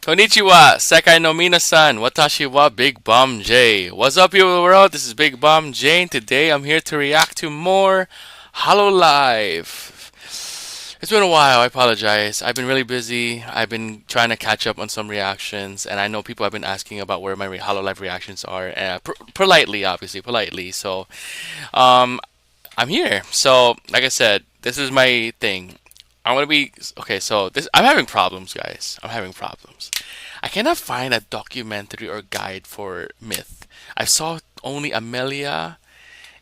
Konnichiwa, Sekai no Minasan, Watashi wa Big Bomb J. What's up, you world? This is Big Bomb J, and today I'm here to react to more Hololive. It's been a while, I apologize. I've been really busy. I've been trying to catch up on some reactions, and I know people have been asking about where my Hololive reactions are, politely, obviously, politely. So, um, I'm here. So, like I said, this is my thing. I'm gonna be okay. So this, I'm having problems, guys. I'm having problems. I cannot find a documentary or guide for Myth. I saw only Amelia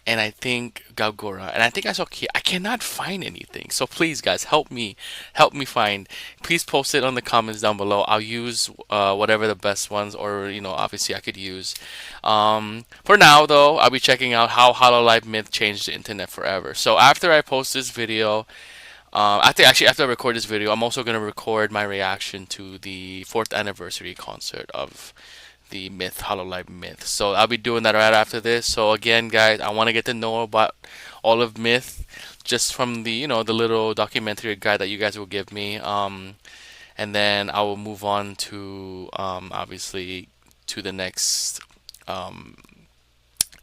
and I think Gaugora, and I think I saw Kia. I cannot find anything. So please, guys, help me find. Please post it on the comments down below. I'll use whatever the best ones, or obviously I could use. For now, though, I'll be checking out how Hololive Myth changed the internet forever. So after I post this video, after I record this video, I'm also gonna record my reaction to the fourth anniversary concert of the Myth Hololive Myth. So I'll be doing that right after this. So again, guys, I want to get to know about all of Myth just from the the little documentary guide that you guys will give me. And then I will move on to obviously to the next um,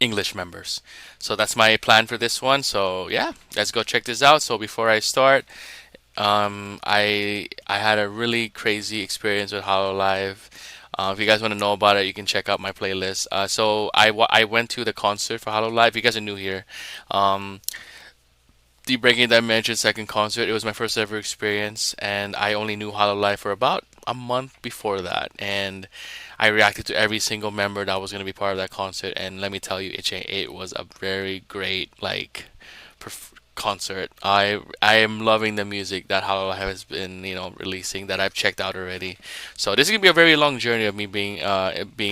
English members. So that's my plan for this one. So yeah, let's go check this out. So before I start, I had a really crazy experience with Hololive. If you guys want to know about it, you can check out my playlist. I went to the concert for Hololive. If you guys are new here, um, the Breaking Dimension second concert. It was my first ever experience, and I only knew Hololive for about a month before that, and I reacted to every single member that was going to be part of that concert. And let me tell you, it was a very great concert. I am loving the music that Hololive has been releasing that I've checked out already. So this is gonna be a very long journey of me being in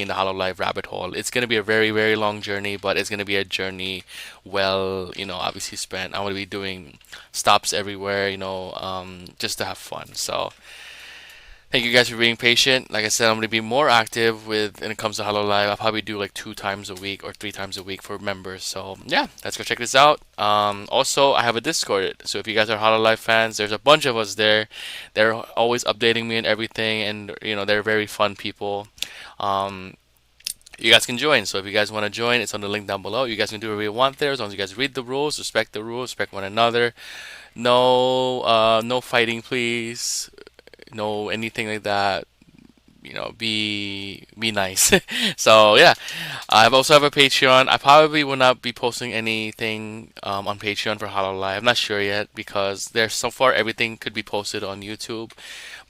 the Hololive rabbit hole. It's gonna be a very long journey, but it's gonna be a journey well obviously spent. I'm gonna be doing stops everywhere just to have fun. So thank you guys for being patient. Like I said, I'm going to be more active when it comes to Hololive. I'll probably do like 2 times a week or 3 times a week for members. So yeah, let's go check this out. Also, I have a Discord. So if you guys are Hololive fans, there's a bunch of us there. They're always updating me and everything, and they're very fun people. Um, you guys can join. So if you guys want to join, it's on the link down below. You guys can do whatever you want there, as long as you guys read the rules, respect one another. No fighting, please. No anything like that. Be nice. So yeah, I also have a Patreon. I probably will not be posting anything on Patreon for Hololive. I'm not sure yet because there's so far everything could be posted on YouTube.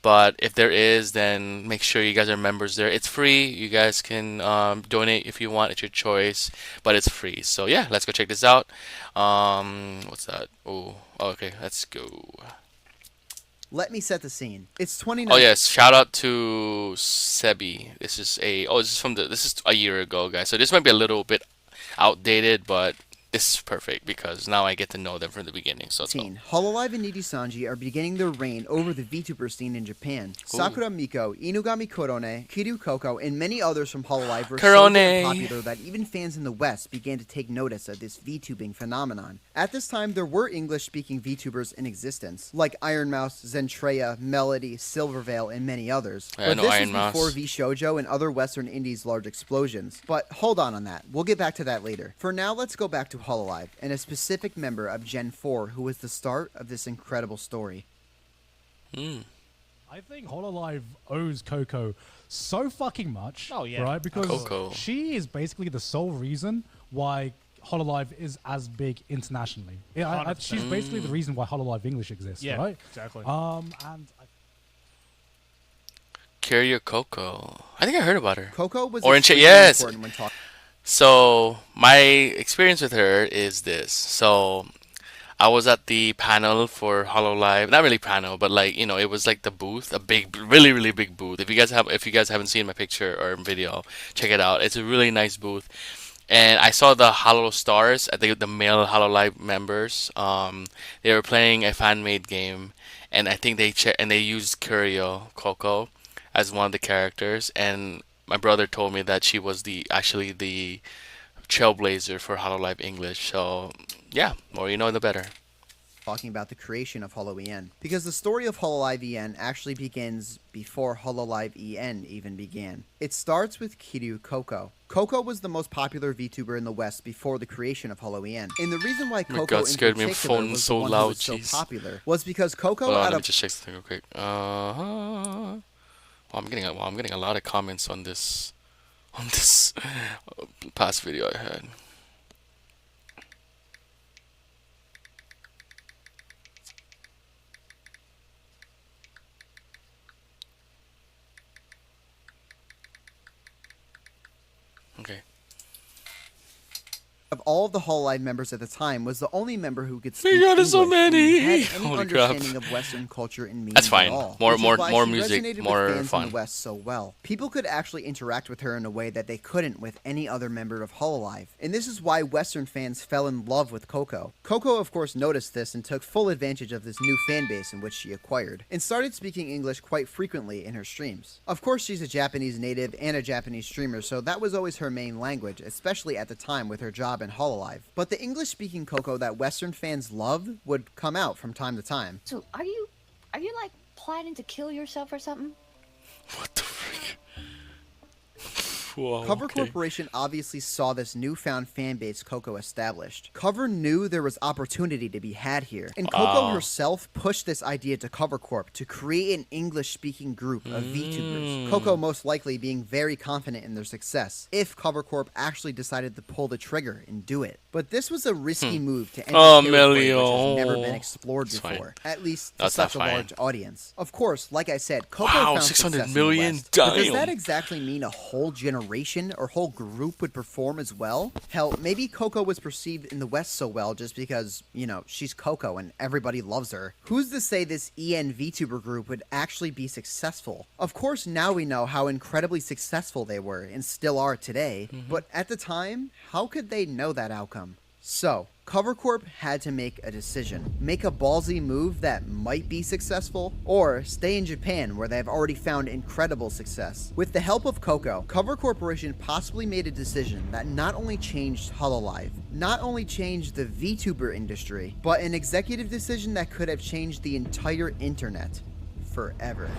But if there is, then make sure you guys are members there. It's free. You guys can donate if you want. It's your choice, but it's free. So yeah, let's go check this out. What's that? Oh, okay. Let's go. Let me set the scene. It's Oh 2019. yes, shout out to Sebbe. This is a year ago, guys. So this might be a little bit outdated, but this is perfect because now I get to know them from the beginning. So let's go. Hololive and Nijisanji are beginning their reign over the VTuber scene in Japan. Ooh. Sakura Miko, Inugami Korone, Kiryu Koko, and many others from Hololive were so damn Corone. popular that even fans in the West began to take notice of this VTubing phenomenon. At this time, there were English-speaking VTubers in existence, like Iron Mouse, Zentreya, Melody, Silverveil, and many others. Yeah, I But know this Iron was before Mouse. VShojo and other Western indies' large explosions. But hold on that. We'll get back to that later. For now, let's go back to Hololive and a specific member of Gen 4 who was the start of this incredible story. Hmm. I think Hololive owes Coco so fucking much. Oh, yeah. Right? Because Coco. she is basically the sole reason why Hololive is as big internationally. Yeah, she's basically the reason why Hololive English exists, Yeah, right? exactly. And Carrier Coco. I think I heard about her. Coco was Orange, extremely yes. important when talking. So my experience with her is this. So I was at the panel for Hololive. Not really panel, but like it was like the booth, a big, really big booth. If you guys haven't seen my picture or video, check it out. It's a really nice booth. And I saw the Hollow Stars, I think the male Hololive members. They were playing a fan made game, and I think they used Curio Coco as one of the characters. And my brother told me that she was actually the trailblazer for Hololive English. So yeah, more you know, the better. talking about the creation of Holo-EN. Because the story of Hololive EN actually begins before Hololive EN even began. It starts with Kiryu Coco. Coco was the most popular VTuber in the West before the creation of Holo-EN. And the reason why My Coco God, in scared me. My particular phone was so the one who loud, was so jeez. popular was because Coco Hold on, out let me of just check something real quick. I'm getting a lot of comments on this past video I had. Okay. of all of the Hololive members at the time, was the only member who could My speak God, there's English so many. and had any Holy crap. understanding of Western culture and meaning That's at fine. all. More Which is why she music, resonated more with fans in fun. the West so well. People could actually interact with her in a way that they couldn't with any other member of Hololive, and this is why Western fans fell in love with Coco. Coco, of course, noticed this and took full advantage of this new fan base in which she acquired, and started speaking English quite frequently in her streams. Of course, she's a Japanese native and a Japanese streamer, so that was always her main language, especially at the time with her job in Hololive. But the English-speaking Coco that Western fans loved would come out from time to time. So are you like planning to kill yourself or something? What the frick? Whoa, Cover okay. Corporation obviously saw this newfound fan base Coco established. Cover knew there was opportunity to be had here, and Coco Wow. herself pushed this idea to Cover Corp to create an English-speaking group of VTubers. Coco most likely being very confident in their success, if Cover Corp actually decided to pull the trigger and do it. But this was a risky move to enter Oh, territory which has Melio. never been explored It's fine. before, at least to That's not such a fine. large audience. Of course, like I said, Coco Wow, found 600 success in million? the West, but does Damn. that exactly mean a whole generation or whole group would perform as well? Hell, maybe Coco was perceived in the West so well just because, you know, she's Coco and everybody loves her. Who's to say this EN VTuber group would actually be successful? Of course, now we know how incredibly successful they were and still are today, but at the time, how could they know that outcome? So, Cover Corp had to make a decision. Make a ballsy move that might be successful, or stay in Japan where they have already found incredible success. With the help of Coco, Cover Corporation possibly made a decision that not only changed Hololive, not only changed the VTuber industry, but an executive decision that could have changed the entire internet forever.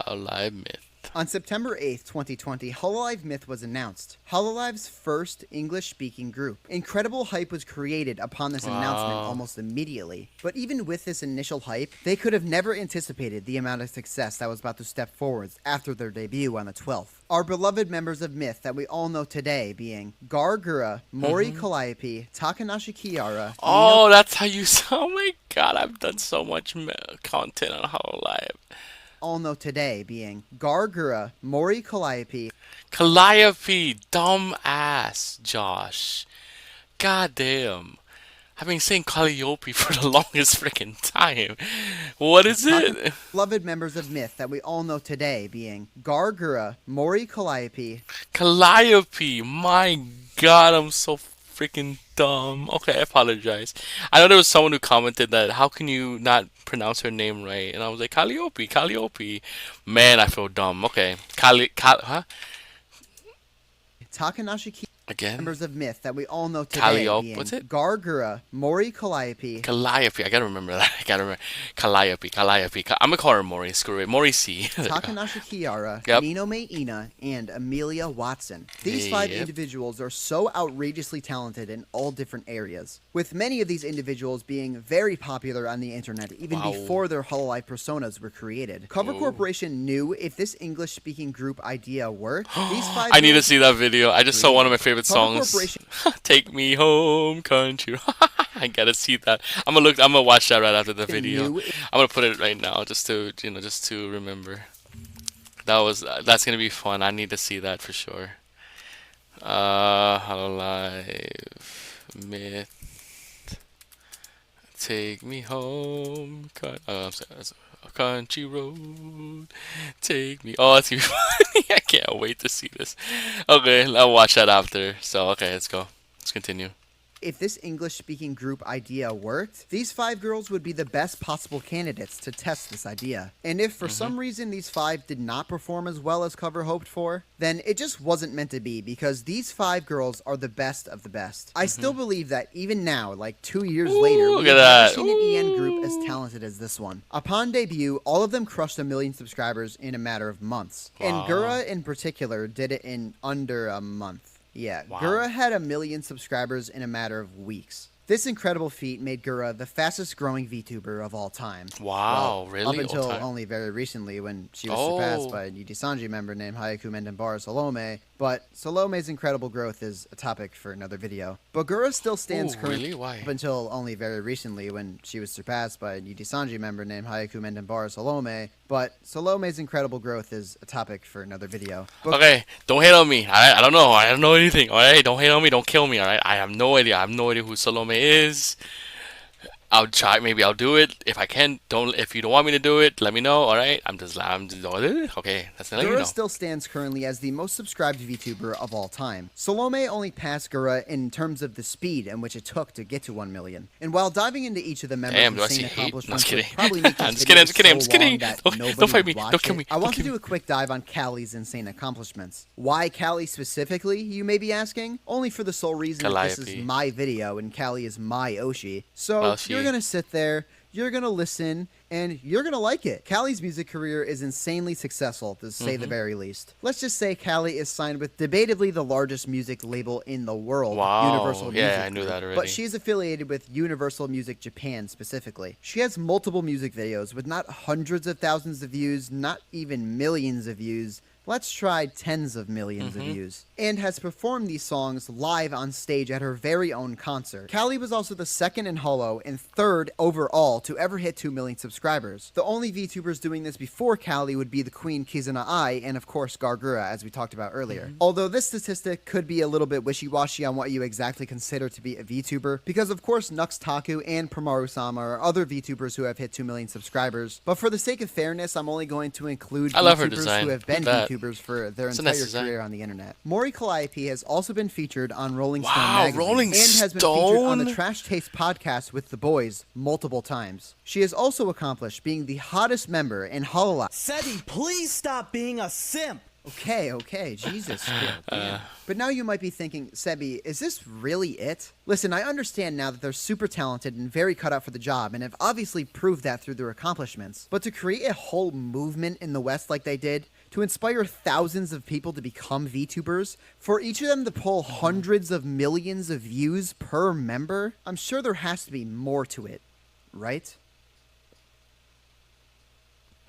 Hololive Myth. On September 8th, 2020, Hololive Myth was announced, Hololive's first English-speaking group. Incredible hype was created upon this announcement Wow. almost immediately. But even with this initial hype, they could have never anticipated the amount of success that was about to step forwards after their debut on the 12th. Our beloved members of Myth that we all know today being Gargura, Mori Calliope, Takanashi Kiara, Oh, that's how you Oh my God, I've done so much content on Hololive. all know today being Gargura, Mori Calliope, Calliope, dumb ass, Josh. God damn. I've been saying Calliope for the longest freaking time. What is it? beloved members of Myth that we all know today being Gargura, Mori Calliope, Calliope. My God, I'm so freaking dumb. Okay, I apologize. I know there was someone who commented that how can you not pronounce her name right? And I was like, Calliope, Calliope. Man, I feel dumb. Okay. Huh? Takanashi Kiara. Again? Members of Myth that we all know today Calliope, being what's it? Gargura, Mori Calliope, Calliope. I gotta remember that. I gotta remember. Calliope. I'm gonna call her Mori. Screw it. Mori C. Takanashi Kiara, Yep. Ninome Ina, and Amelia Watson. These 5 Yep. individuals are so outrageously talented in all different areas, with many of these individuals being very popular on the internet even Wow. before their Hololive personas were created. Cover Oh. Corporation knew if this English-speaking group idea worked, these 5 I need to girls- see that video. I just saw one of my favorite Cover songs. Corporation- Take me home, country. I gotta see that. I'm gonna watch that right after the video. knew I'm gonna put it right now just to remember. That's gonna be fun. I need to see that for sure. Hololive Myth. Take me home, I'm sorry, that's a country road. Take me. Oh, that's gonna be funny. I can't wait to see this. Okay, I'll watch that after. So okay, let's go. Let's continue. if this English-speaking group idea worked, these 5 girls would be the best possible candidates to test this idea. And if for some reason these 5 did not perform as well as cover hoped for, then it just wasn't meant to be, because these 5 girls are the best of the best. I still believe that even now, like 2 years later, look we at have never that. seen an EN group as talented as this one. Upon debut, all of them crushed 1 million subscribers in a matter of months. Wow. And Gura in particular did it in under a month. Yeah, Wow. Gura had 1 million subscribers in a matter of weeks. This incredible feat made Gura the fastest growing VTuber of all time. Wow, Well, really? Up until All time? only very recently when she was Oh. surpassed by a Yuji Sanji member named Hayaku Mendenbar Salome. But Salome's incredible growth is a topic for another video. But Gura still stands Ooh, currently really? Why? up until only very recently when she was surpassed by a Yuji Sanji member named Hayaku Mendenbar Salome. But Salome's incredible growth is a topic for another video. But Okay, don't hate on me. I don't know. I don't know anything. All right, don't hate on me. Don't kill me. All right, I have no idea. I have no idea who Salome is. I'll try. Maybe I'll do it if I can. Don't. If you don't want me to do it, let me know. All right. I'm just. Okay. That's not you Gura know. still stands currently as the most subscribed VTuber of all time. Salome only passed Gura in terms of the speed in which it took to get to 1 million. And while diving into each of the members' Damn, do I see insane hate? No, I'm accomplishments just would kidding. probably make I'm this just video kidding. I'm just kidding. I'm just so long kidding. that Don't nobody fight me. would watch Don't kill it. me. I Don't want to kill do a quick dive on Callie's insane accomplishments. Why Callie specifically, you may be asking? Only for the sole reason that this is Calliope. my video and Callie is my Oshi. So Well, you're gonna sit there, you're gonna listen, and you're gonna like it. Callie's music career is insanely successful, to say the very least. Let's just say Callie is signed with debatably the largest music label in the world, Wow. Universal Music Yeah, I knew Group, that already. But she's affiliated with Universal Music Japan specifically. She has multiple music videos with not hundreds of thousands of views, not even millions of views. Let's try tens of millions of views. And has performed these songs live on stage at her very own concert. Callie was also the second in Holo and third overall to ever hit 2 million subscribers. The only VTubers doing this before Callie would be the queen Kizuna Ai and of course Gargura, as we talked about earlier. Although this statistic could be a little bit wishy-washy on what you exactly consider to be a VTuber, because of course Nux Taku and Pramaru-sama are other VTubers who have hit 2 million subscribers. But for the sake of fairness, I'm only going to include I love her VTubers design. who have been Look at that. VTubers for their It's a entire nice design. career on the internet. Mori Calliope has also been featured on Rolling Stone Wow, magazine Rolling and has been featured on the Stone? Trash Taste podcast with the boys multiple times. She has also accomplished being the hottest member in Hololive. Sebbe, please stop being a simp. Okay, Jesus. Damn. But now you might be thinking, Sebbe, is this really it? Listen, I understand now that they're super talented and very cut out for the job, and have obviously proved that through their accomplishments. But to create a whole movement in the West like they did, to inspire thousands of people to become VTubers, for each of them to pull hundreds of millions of views per member, I'm sure there has to be more to it, right?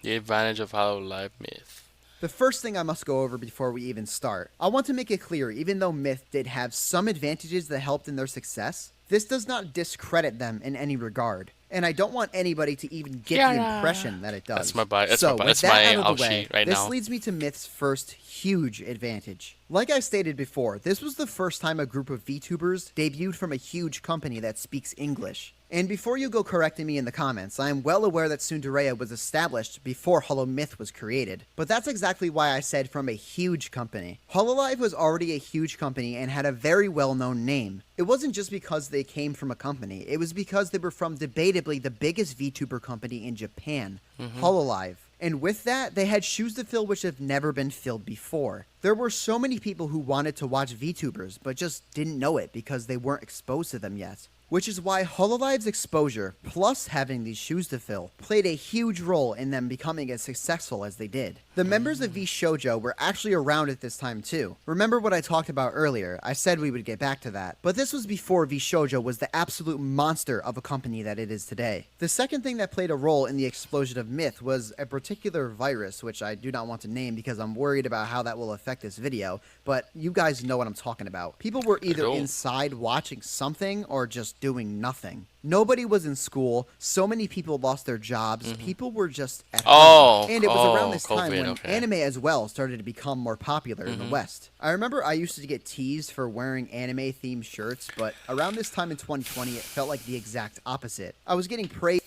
The advantage of Hololive Myth. The first thing I must go over before we even start, I want to make it clear, even though Myth did have some advantages that helped in their success, this does not discredit them in any regard. And I don't want anybody to even get the Yeah. impression that it does. That's my bi- that's so my bi- with that's that my out of the ouchie way, right this now. leads me to Myth's first huge advantage. Like I stated before, this was the first time a group of VTubers debuted from a huge company that speaks English. And before you go correcting me in the comments, I am well aware that Sundareya was established before Hololive Myth was created. But that's exactly why I said from a huge company. Hololive was already a huge company and had a very well-known name. It wasn't just because they came from a company, it was because they were from debatably the biggest VTuber company in Japan, Hololive. And with that, they had shoes to fill which have never been filled before. There were so many people who wanted to watch VTubers, but just didn't know it because they weren't exposed to them yet. Which is why Hololive's exposure, plus having these shoes to fill, played a huge role in them becoming as successful as they did. The members of V Shoujo were actually around at this time too. Remember what I talked about earlier? I said we would get back to that. But this was before V Shoujo was the absolute monster of a company that it is today. The second thing that played a role in the explosion of Myth was a particular virus, which I do not want to name because I'm worried about how that will affect this video, but you guys know what I'm talking about. People were either don't. inside watching something or just doing nothing. Nobody was in school. So many people lost their jobs. People were just at home. And it was around this time COVID, when okay. anime as well started to become more popular in the West. I remember I used to get teased for wearing anime-themed shirts, but around this time in 2020, it felt like the exact opposite. I was getting praised.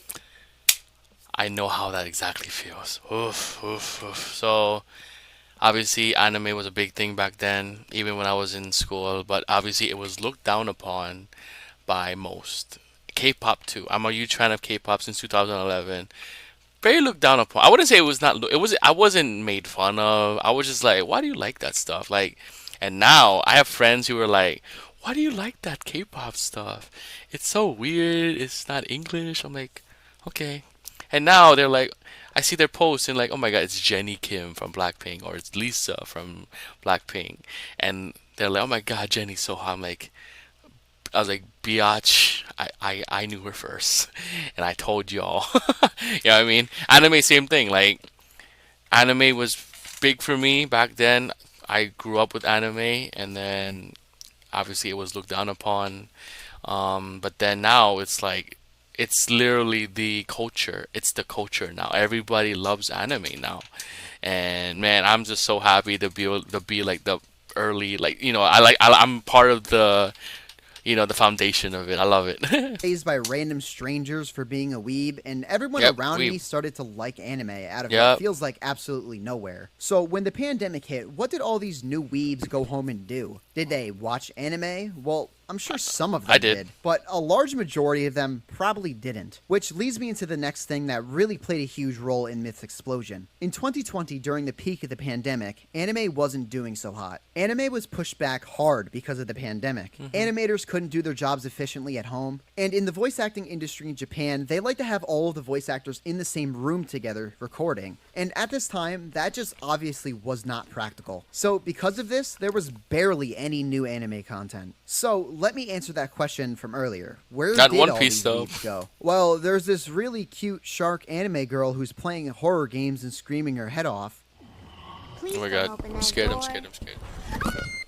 I know how that exactly feels. Oof, oof, oof. So, obviously, anime was a big thing back then, even when I was in school, but obviously it was looked down upon by most. K-pop too. I'm a huge fan of K-pop since 2011. Very looked down upon. I wouldn't say it was not. It was. I wasn't made fun of. I was just like, why do you like that stuff? Like, and now I have friends who are like, why do you like that K-pop stuff? It's so weird. It's not English. I'm like, okay. And now they're like, I see their posts and like, oh my god, it's Jennie Kim from Blackpink or it's Lisa from Blackpink, and they're like, oh my god, Jennie's so hot. I was like, biatch, I knew her first, and I told y'all. You know what I mean? Anime, same thing. Like, anime was big for me back then. I grew up with anime, and then obviously it was looked down upon. But then now it's like, it's literally the culture. It's the culture now. Everybody loves anime now, and man, I'm just so happy to be like the early, like, I'm part of the the foundation of it. I love it. Praised by random strangers for being a weeb, and everyone Yep, around weeb. me started to like anime out of Yep. what feels like absolutely nowhere. So when the pandemic hit, what did all these new weebs go home and do? Did they watch anime? Well, I'm sure some of them I did. but a large majority of them probably didn't. Which leads me into the next thing that really played a huge role in Myth's explosion. In 2020, during the peak of the pandemic, anime wasn't doing so hot. Anime was pushed back hard because of the pandemic. Animators couldn't do their jobs efficiently at home, and in the voice acting industry in Japan, they like to have all of the voice actors in the same room together recording. And at this time, that just obviously was not practical. So because of this, there was barely any new anime content. So let me answer that question from earlier. Where Not did One all Piece, these though. weebs go? Well, there's this really cute shark anime girl who's playing horror games and screaming her head off. Please Oh my don't god, open I'm that scared. I'm door. scared. I'm scared.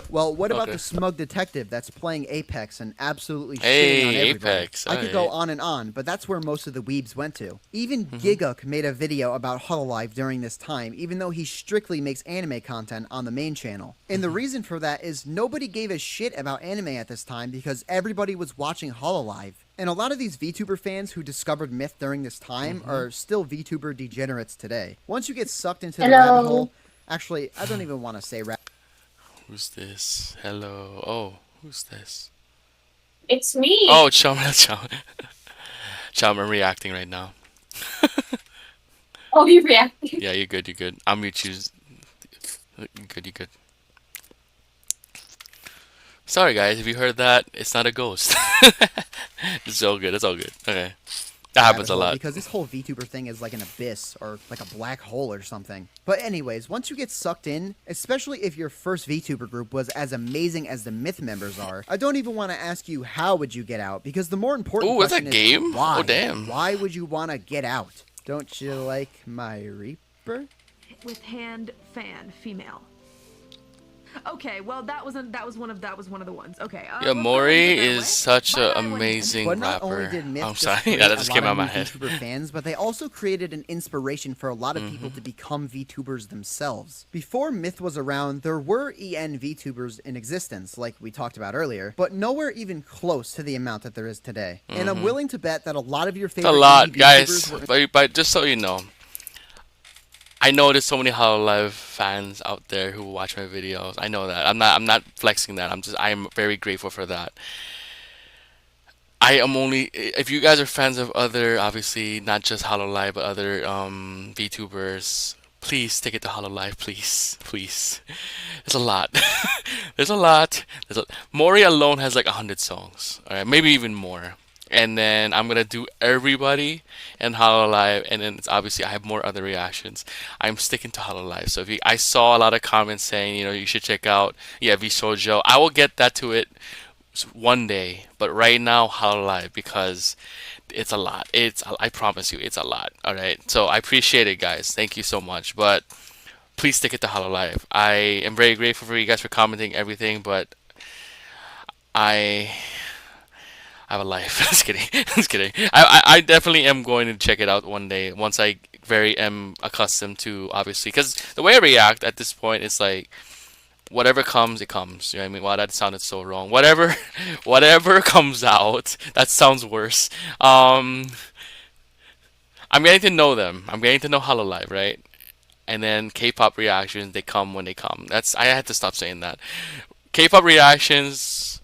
Well, what about Okay. the smug detective that's playing Apex and absolutely Hey, shitting on everybody? Apex, I could go alright. on and on, but that's where most of the weebs went to. Even Mm-hmm. Giguk made a video about Hololive during this time, even though he strictly makes anime content on the main channel. And Mm-hmm. the reason for that is nobody gave a shit about anime at this time because everybody was watching Hololive. And a lot of these VTuber fans who discovered Myth during this time Mm-hmm. are still VTuber degenerates today. Once you get sucked into the Hello. rabbit hole, actually, I don't even want to say rabbit. Who's this? Hello. Oh, who's this? It's me. Oh, Chum. Chum. Chum, I'm reacting right now. Oh, you reacting? Yeah, you're good. You're good. I'm mute you. You're good. You're good. Sorry, guys. If you heard that, it's not a ghost. It's all good. It's all good. Okay. That happens a rabbit hole, lot. because this whole VTuber thing is like an abyss or like a black hole or something. But anyways, once you get sucked in, especially if your first VTuber group was as amazing as the Myth members are, I don't even want to ask you how would you get out, because the more important Ooh, is question that game? is why? Oh, damn. Why would you want to get out? Don't you like my Reaper? With hand fan female. Okay, well that was one of the ones. Okay. Yeah, let's go Maury ahead and get that is away. such Bye, an Wendy. amazing But not only rapper. did Myth I'm just sorry. create Yeah, that a just lot came out of of my new head. VTuber fans, but they also created an inspiration for a lot of Mm-hmm. people to become VTubers themselves. Before Myth was around, there were EN VTubers in existence, like we talked about earlier, but nowhere even close to the amount that there is today. And I'm willing to bet that a lot of your Mm-hmm. It's favorite a lot, indie guys. VTubers were But just so you know, I know there's so many Hololive fans out there who watch my videos. I know that. I'm not flexing that. I'm very grateful for that. I am only if you guys are fans of other, obviously not just Hololive but other VTubers, please take it to Hololive, please. Please. There's a lot. There's a lot. Mori alone has like 100 songs. Alright, maybe even more. And then I'm gonna do everybody and Hololive, and then it's obviously I have more other reactions. I'm sticking to Hololive. So I saw a lot of comments saying, you should check out Vshoujo. I will get that to it one day, but right now Hololive, because it's a lot. I promise you, it's a lot. All right. So I appreciate it, guys. Thank you so much. But please stick it to Hololive. I am very grateful for you guys for commenting everything, but I have a life. Just kidding. Just kidding. I definitely am going to check it out one day once I am accustomed to, obviously, because the way I react at this point is like whatever comes, it comes. You know what I mean? Wow, that sounded so wrong. Whatever comes out. That sounds worse. I'm getting to know them. I'm getting to know Hololive, right? And then K-pop reactions, they come when they come. I had to stop saying that. K-pop reactions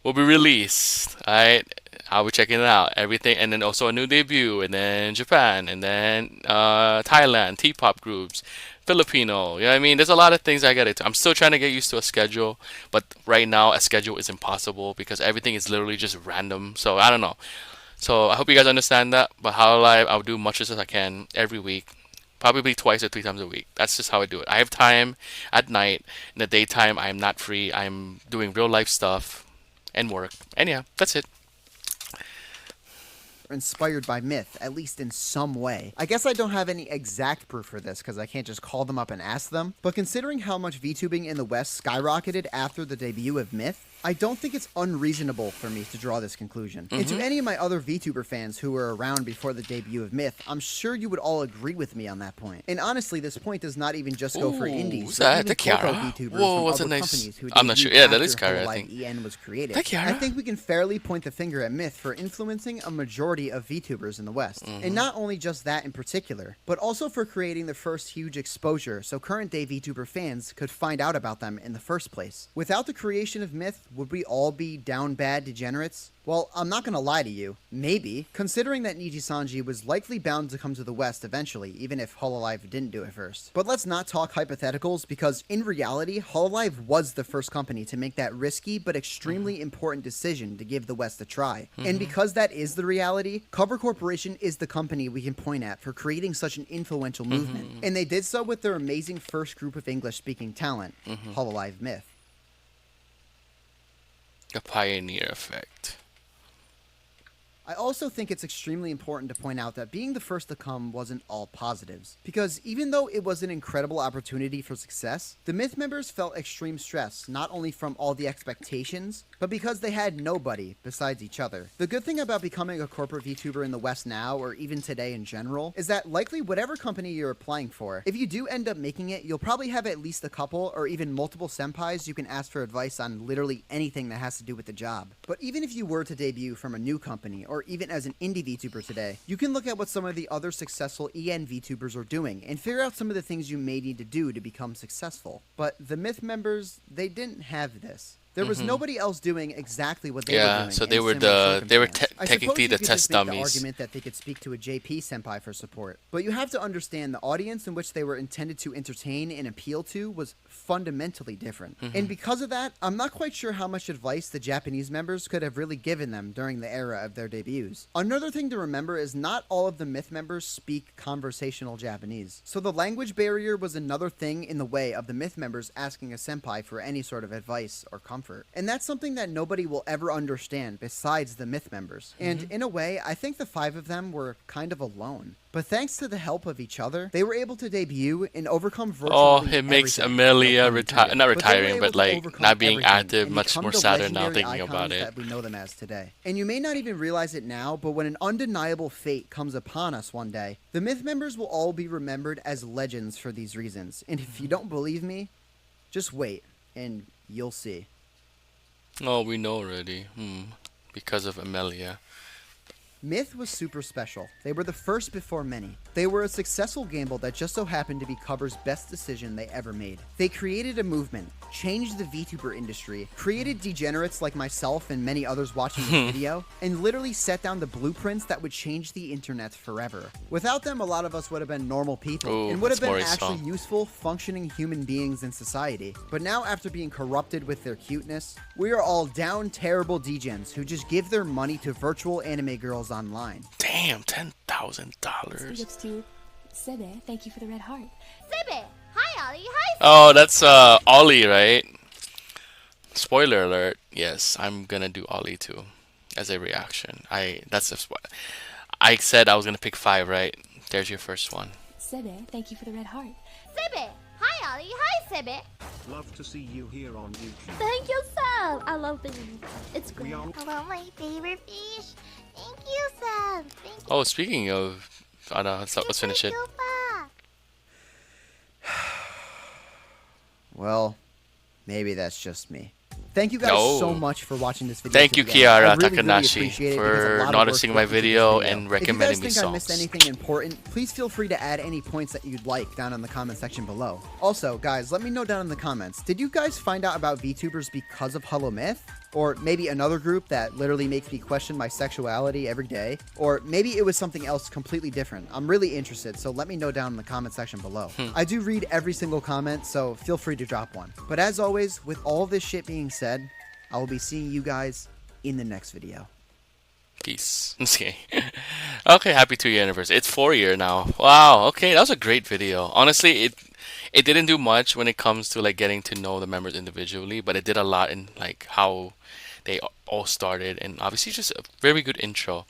will be released, alright? I'll be checking it out. Everything, and then also a new debut, and then Japan, and then Thailand, T-pop groups, Filipino. You know what I mean? There's a lot of things I gotta. I'm still trying to get used to a schedule, but right now a schedule is impossible because everything is literally just random. So I don't know. So I hope you guys understand that. But how live, I'll do much as I can every week. Probably twice or three times a week. That's just how I do it. I have time at night. In the daytime, I'm not free. I'm doing real life stuff and work. And yeah, that's it. Inspired by Myth, at least in some way. I guess I don't have any exact proof for this because I can't just call them up and ask them, but considering how much VTubing in the West skyrocketed after the debut of Myth, I don't think it's unreasonable for me to draw this conclusion. And to any of my other VTuber fans who were around before the debut of Myth, I'm sure you would all agree with me on that point. And honestly, this point does not even just go for indies, who's but that? even The Coco Kiara? VTubers Whoa, from what's a other nice- companies who I'm not sure. debuted Yeah, that after is Kiara, I Hololive think. EN was created. The Kiara? I think we can fairly point the finger at Myth for influencing a majority of VTubers in the West. And not only just that in particular, but also for creating the first huge exposure so current day VTuber fans could find out about them in the first place. Without the creation of Myth, would we all be down bad degenerates? Well, I'm not gonna lie to you. Maybe. Considering that Niji Sanji was likely bound to come to the West eventually, even if Hololive didn't do it first. But let's not talk hypotheticals, because in reality, Hololive was the first company to make that risky but extremely important decision to give the West a try. And because that is the reality, Cover Corporation is the company we can point at for creating such an influential movement. And they did so with their amazing first group of English-speaking talent, Hololive Myth. The pioneer effect. I also think it's extremely important to point out that being the first to come wasn't all positives, because even though it was an incredible opportunity for success, the Myth members felt extreme stress not only from all the expectations, but because they had nobody besides each other. The good thing about becoming a corporate VTuber in the West now, or even today in general, is that likely whatever company you're applying for, if you do end up making it, you'll probably have at least a couple or even multiple senpais you can ask for advice on literally anything that has to do with the job. But even if you were to debut from a new company, or even as an indie VTuber today, you can look at what some of the other successful EN VTubers are doing and figure out some of the things you may need to do to become successful. But the Myth members, they didn't have this. There was nobody else doing exactly what they were doing. So in they were similar circumstance. I technically suppose you the could test just make the dummies. argument that they could speak to a JP senpai for support, but you have to understand the audience in which they were intended to entertain and appeal to was fundamentally different. And because of that, I'm not quite sure how much advice the Japanese members could have really given them during the era of their debuts. Another thing to remember is not all of the Myth members speak conversational Japanese, so the language barrier was another thing in the way of the Myth members asking a senpai for any sort of advice or comfort. And that's something that nobody will ever understand besides the Myth members. And in a way, I think the 5 of them were kind of alone. But thanks to the help of each other, they were able to debut and overcome virtually Oh, it makes everything. Amelia No pun intended. not But they were retiring, able but to like overcome not being everything active. and Much become more the sadder now legendary thinking about icons it. that we know them as today. And you may not even realize it now, but when an undeniable fate comes upon us one day, the Myth members will all be remembered as legends for these reasons. And if you don't believe me, just wait, and you'll see. Oh, we know already. Because of Amelia. Myth was super special. They were the first before many. They were a successful gamble that just so happened to be Cover's best decision they ever made. They created a movement, changed the VTuber industry, created degenerates like myself and many others watching this video, and literally set down the blueprints that would change the internet forever. Without them, a lot of us would have been normal people Ooh, and would have that's been Maury's actually song. useful, functioning human beings in society. But now, after being corrupted with their cuteness, we are all down terrible degens who just give their money to virtual anime girls online. Damn, $10,000. Speak to Sebbe, thank you for the red heart. Sebbe! Hi, Ollie. Hi, Oh, that's Ollie, right? Spoiler alert. Yes, I'm gonna do Ollie too, as a reaction. That's a I said I was gonna pick 5, right? There's your first one. Sebbe, thank you for the red heart. Sebbe! Hi, Ollie. Hi, Sebbe. Love to see you here on YouTube. Thank you, Sam. I love being. It's great. We all- Hello, my favorite fish. Thank you, Sam. Thank you. Oh, speaking of, let's finish it. Well, maybe that's just me. Thank you guys so Oh. much for watching this video. Thank to you, the end. I Kiara really, really Takanashi, appreciate it because a for lot of work noticing my went into this video and recommending me If you guys think I missed songs. anything important, please feel free to add any points that you'd like down in the comment section below. Also, guys, let me know down in the comments, did you guys find out about VTubers because of Hololive Myth? Or maybe another group that literally makes me question my sexuality every day? Or maybe it was something else completely different. I'm really interested, so let me know down in the comment section below. I do read every single comment, so feel free to drop one. But as always, with all this shit being said, I will be seeing you guys in the next video. Peace. Okay. Okay, happy 2-year anniversary. It's 4-year now. Wow. Okay, that was a great video. Honestly, it didn't do much when it comes to like getting to know the members individually, but it did a lot in like how they all started, and obviously just a very good intro.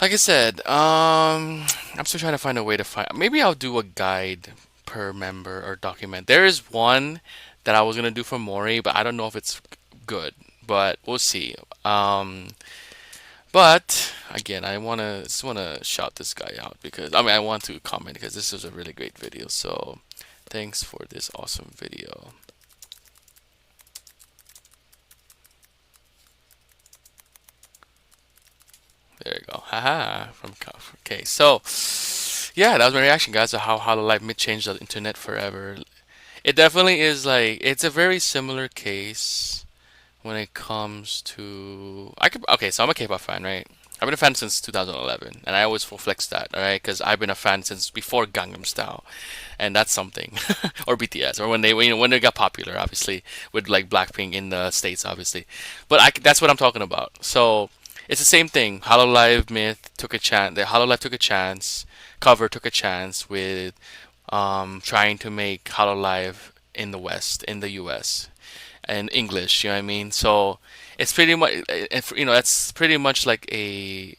Like I said, I'm still trying to find a way to find. Maybe I'll do a guide per member or document. There is one that I was gonna do for Mori, but I don't know if it's good. But we'll see. But again, I just wanna shout this guy out because I want to comment because this is a really great video. So thanks for this awesome video. There you go. Haha. Okay, so yeah, that was my reaction, guys, to how Hololive Myth changed the internet forever. It definitely is like it's a very similar case when it comes to okay, so I'm a K-pop fan, right? I've been a fan since 2011, and I always flex that, all right? Because I've been a fan since before Gangnam Style, and that's something, or BTS, or when they got popular, obviously, with like Blackpink in the States, obviously. But that's what I'm talking about. So it's the same thing. Hololive Myth took a chance. The Hololive took a chance. Cover took a chance with trying to make Hololive in the West, in the US, and English. You know what I mean? So it's pretty much, that's pretty much like a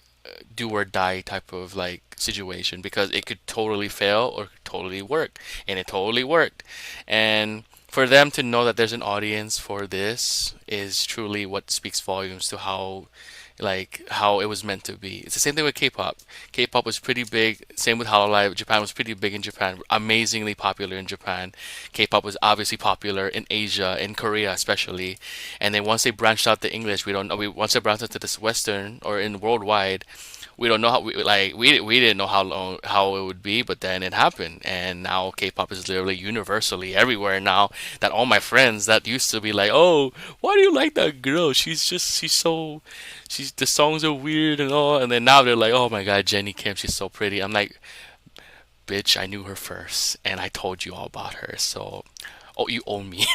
do or die type of like situation because it could totally fail or totally work, and it totally worked. And for them to know that there's an audience for this is truly what speaks volumes to how it was meant to be. It's the same thing with K-pop. K-pop was pretty big. Same with Hololive. Japan was pretty big in Japan. Amazingly popular in Japan. K-pop was obviously popular in Asia, in Korea especially. And then once they branched out to English, we don't know. Once they branched out to this Western or in worldwide, we don't know how we didn't know how it would be, but then it happened, and now K-pop is literally universally everywhere now. That all my friends that used to be like, oh, why do you like that girl? The songs are weird and all, and then now they're like, oh my god, Jenny Kim, she's so pretty. I'm like, bitch, I knew her first, and I told you all about her, so you own me.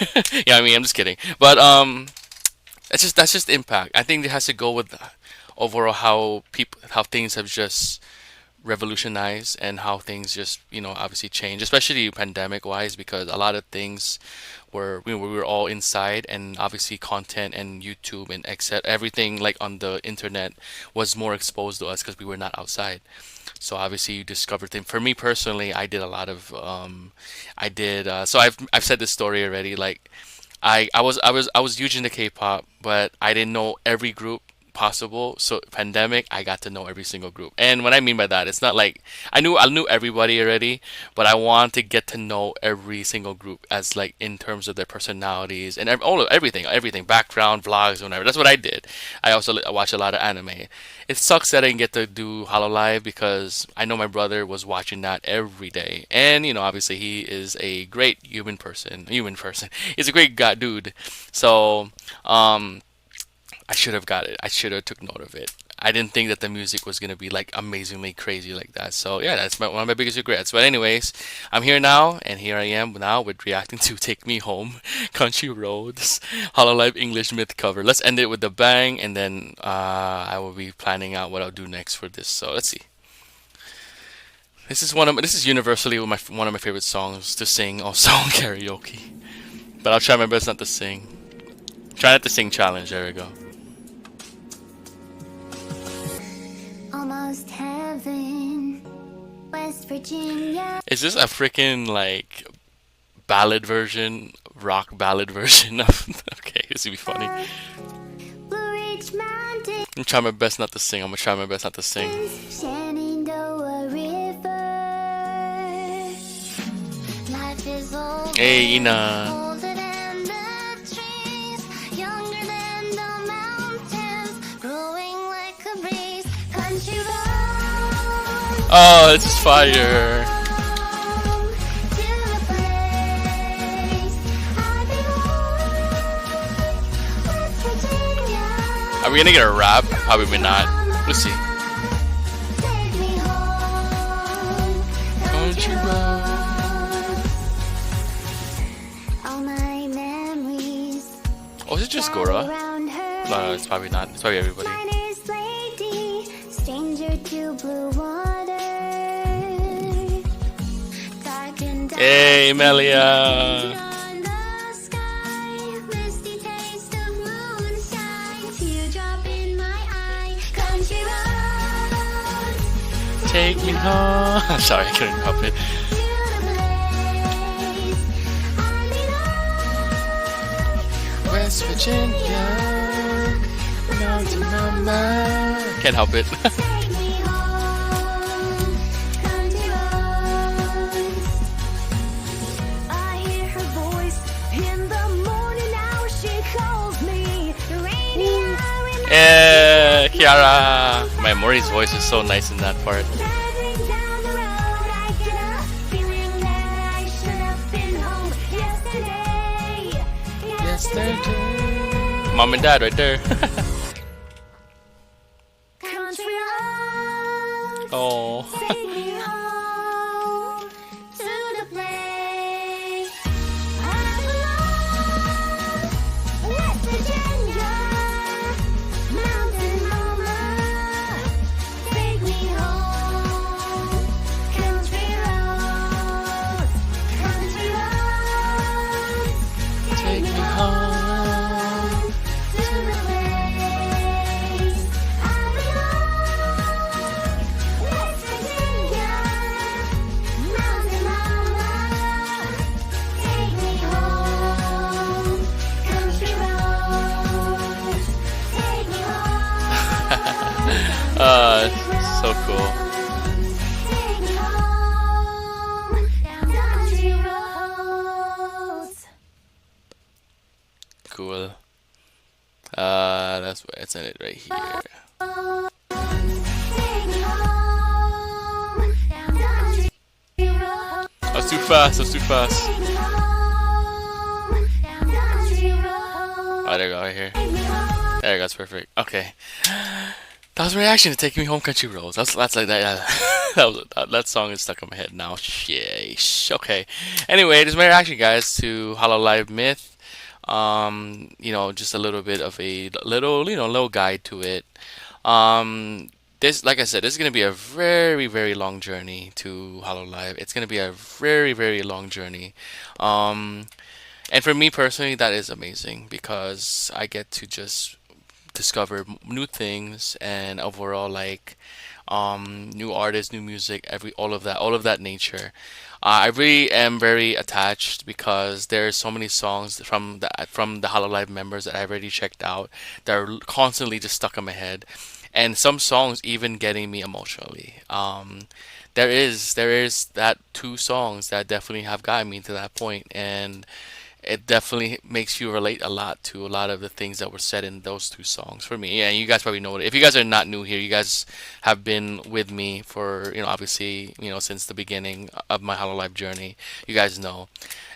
Yeah, I mean, I'm just kidding, but that's just impact. I think it has to go with overall how things have just revolutionized and how things just obviously change, especially pandemic wise, because a lot of things we were all inside, and obviously content and YouTube and everything like on the internet was more exposed to us because we were not outside. So obviously you discover things. For me personally, I did a lot of so I've said this story already. Like I was huge into K-pop, but I didn't know every group possible. So pandemic, I got to know every single group. And what I mean by that, it's not like I knew everybody already, but I want to get to know every single group as like in terms of their personalities and everything, background, vlogs, whatever. That's what I did. I also watch a lot of anime. It sucks that I didn't get to do Hololive because I know my brother was watching that every day, and obviously he is a great human person. He's a great guy, dude. So I should have got it. I should have took note of it. I didn't think that the music was gonna be like amazingly crazy like that. So yeah, that's one of my biggest regrets. But anyways, I'm here now, and here I am now with reacting to "Take Me Home," Country Roads, Hololive English Myth cover. Let's end it with a bang, and then I will be planning out what I'll do next for this. So let's see. This is universally one of my favorite songs to sing, also on karaoke. But I'll try my best not to sing. Try not to sing challenge. There we go. Almost heaven, West Virginia. Is this a freaking like ballad version, rock ballad version of? Okay, this will be funny. Blue Ridge Mountain, I'm trying my best not to sing. I'm gonna try my best not to sing. Shenandoah River. Life is old. Hey, Ina. Older than the trees. Oh, this is fire. Are we gonna get a rap? Probably not. We'll see. Country road. Oh, is it just Gora? No, it's probably not. It's probably everybody. Hey, Melia. Take me home. Sorry, I couldn't help it. West Virginia, Mountain Mama. Can't help it. Yeah, Kiara. My Mori's voice is so nice in that part. Yesterday. Mom and Dad right there. Oh. Take me home to the place I belong. West Virginia, Mountain Mama. Take me home, country roads. Take me home. So cool. Take me home, down country roads. Cool. That's where it's in it right here. That's too fast. That's too fast. Oh, there you go, right here. There you go, that's perfect. Okay. That was my reaction to Taking Me Home Country Roads. That's like that. That song is stuck in my head now. Sheesh. Okay. Anyway, this is my reaction, guys, to Hololive Myth. Just a little bit of a little guide to it. This, like I said, this is gonna be a very, very long journey to Hololive. It's gonna be a very, very long journey. And for me personally, that is amazing because I get to just discover new things and overall new artists, new music, all of that nature. I really am very attached because there's so many songs from the Hololive members that I've already checked out that are constantly just stuck in my head, and some songs even getting me emotionally. There is that two songs that definitely have gotten me to that point, and it definitely makes you relate a lot to a lot of the things that were said in those two songs for me. And you guys probably know it. If you guys are not new here, you guys have been with me for, obviously, since the beginning of my Hololive journey. You guys know.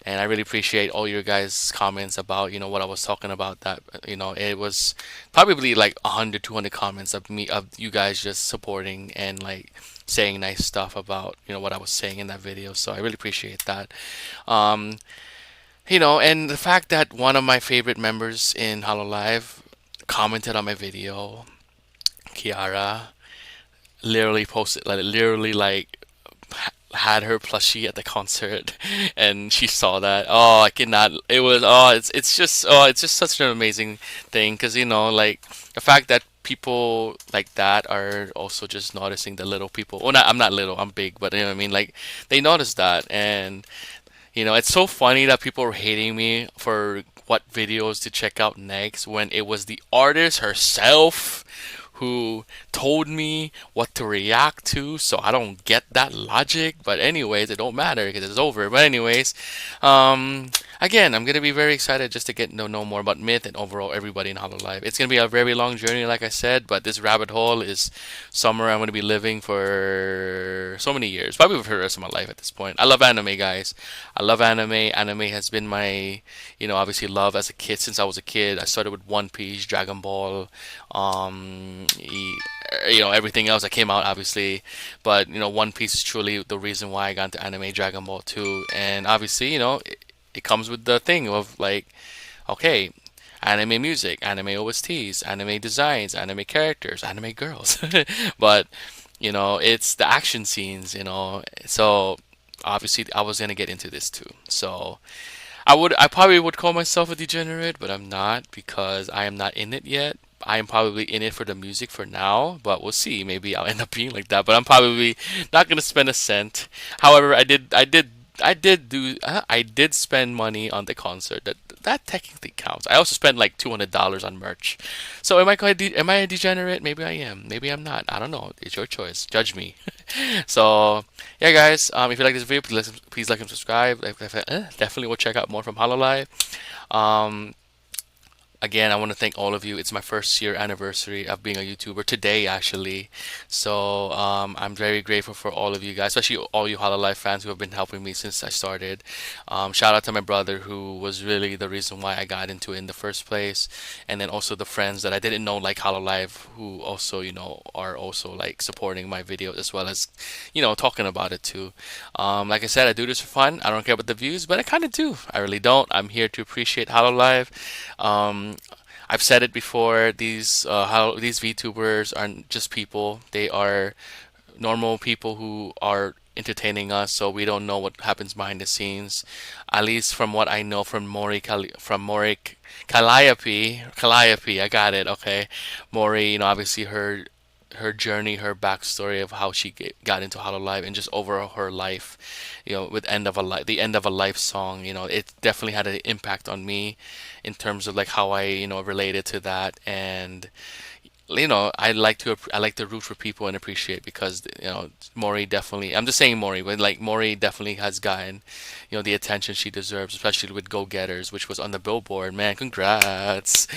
And I really appreciate all your guys' comments about, what I was talking about. That, it was probably like 100, 200 comments of you guys just supporting and like saying nice stuff about, what I was saying in that video. So I really appreciate that. And the fact that one of my favorite members in Hololive commented on my video, Kiara, literally posted, had her plushie at the concert, and she saw that. Oh, I cannot. It was. Oh, it's just. Oh, it's just such an amazing thing, because the fact that people like that are also just noticing the little people. Well, I'm not little. I'm big, but you know what I mean. Like, they notice that, and it's so funny that people were hating me for what videos to check out next when it was the artist herself who told me what to react to. So I don't get that logic. But anyways, it don't matter because it's over. But anyways, I again, I'm gonna be very excited just to get to know more about Myth and overall everybody in Hololive. It's gonna be a very long journey, like I said, but this rabbit hole is somewhere I'm gonna be living for so many years, probably for the rest of my life at this point. I love anime, guys. I love anime. Anime has been my, obviously love as a kid since I was a kid. I started with One Piece, Dragon Ball, everything else that came out, obviously. But One Piece is truly the reason why I got into anime, Dragon Ball 2, and obviously, it comes with the thing of like, okay, anime music, anime OSTs, anime designs, anime characters, anime girls. But it's the action scenes. So obviously I was gonna get into this too. So I probably would call myself a degenerate, but I'm not because I am not in it yet. I am probably in it for the music for now, but we'll see. Maybe I'll end up being like that, but I'm probably not gonna spend a cent. However, I did spend money on the concert. That technically counts. I also spent like $200 on merch. So am I a degenerate? Maybe I am. Maybe I'm not. I don't know. It's your choice. Judge me. So yeah, guys. If you like this video, please like and subscribe. Definitely will check out more from Hololive. Um, Again, I want to thank all of you. It's my first year anniversary of being a YouTuber today, actually. So I'm very grateful for all of you guys, especially all you Hololive fans who have been helping me since I started. Shout out to my brother who was really the reason why I got into it in the first place, and then also the friends that I didn't know like Hololive who also are also like supporting my videos as well as talking about it too. Like I said, I do this for fun. I don't care about the views, but I kind of do. I really don't. I'm here to appreciate Hololive. I've said it before. These VTubers aren't just people. They are normal people who are entertaining us. So we don't know what happens behind the scenes. At least from what I know from Mori Calliope. I got it. Okay, Mori. Obviously her journey, her backstory of how she got into Hololive and just overall her life, with the end of a life song, it definitely had an impact on me in terms of like how I, related to that. And I like to root for people and appreciate because Maury definitely, I'm just saying Maury, but like Maury definitely has gotten the attention she deserves, especially with Go Getters, which was on the Billboard. Man, congrats!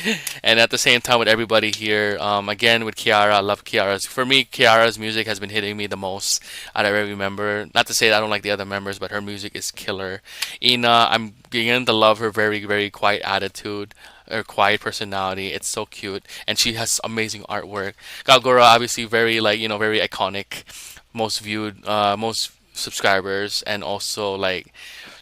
And at the same time with everybody here, again with Kiara, I love Kiara's. For me, Kiara's music has been hitting me the most out of every member. Not to say that I don't like the other members, but her music is killer. Ina, I'm beginning to love her very very quiet attitude, her quiet personality. It's so cute, and she has amazing artwork. Kagura, obviously, very like very iconic, most viewed, most subscribers, and also like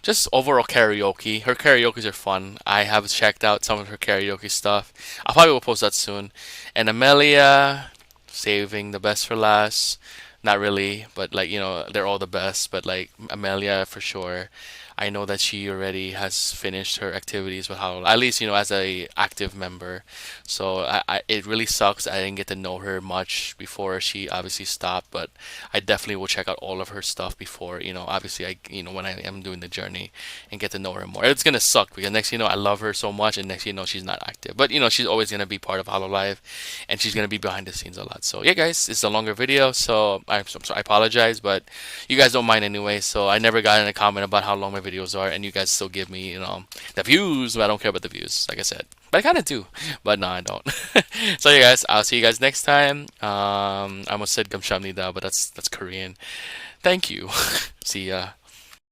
just overall karaoke. Her karaoke's are fun. I have checked out some of her karaoke stuff. I probably will post that soon. And Amelia, saving the best for last. Not really, but like they're all the best. But like Amelia for sure. I know that she already has finished her activities with how, at least as a active member. So it really sucks I didn't get to know her much before she obviously stopped, but I definitely will check out all of her stuff before obviously when I am doing the journey and get to know her more. It's gonna suck because next I love her so much, and next she's not active, but she's always gonna be part of Hololive, and she's gonna be behind the scenes a lot. So yeah, guys, it's a longer video, so I'm sorry, I apologize, but you guys don't mind anyway. So I never got in a comment about how long my videos are, and you guys still give me the views, but I don't care about the views, like I said, but I kind of do, but no, I don't. So yeah, guys, I'll see you guys next time. I almost said 감사합니다, but that's Korean. Thank you. See ya.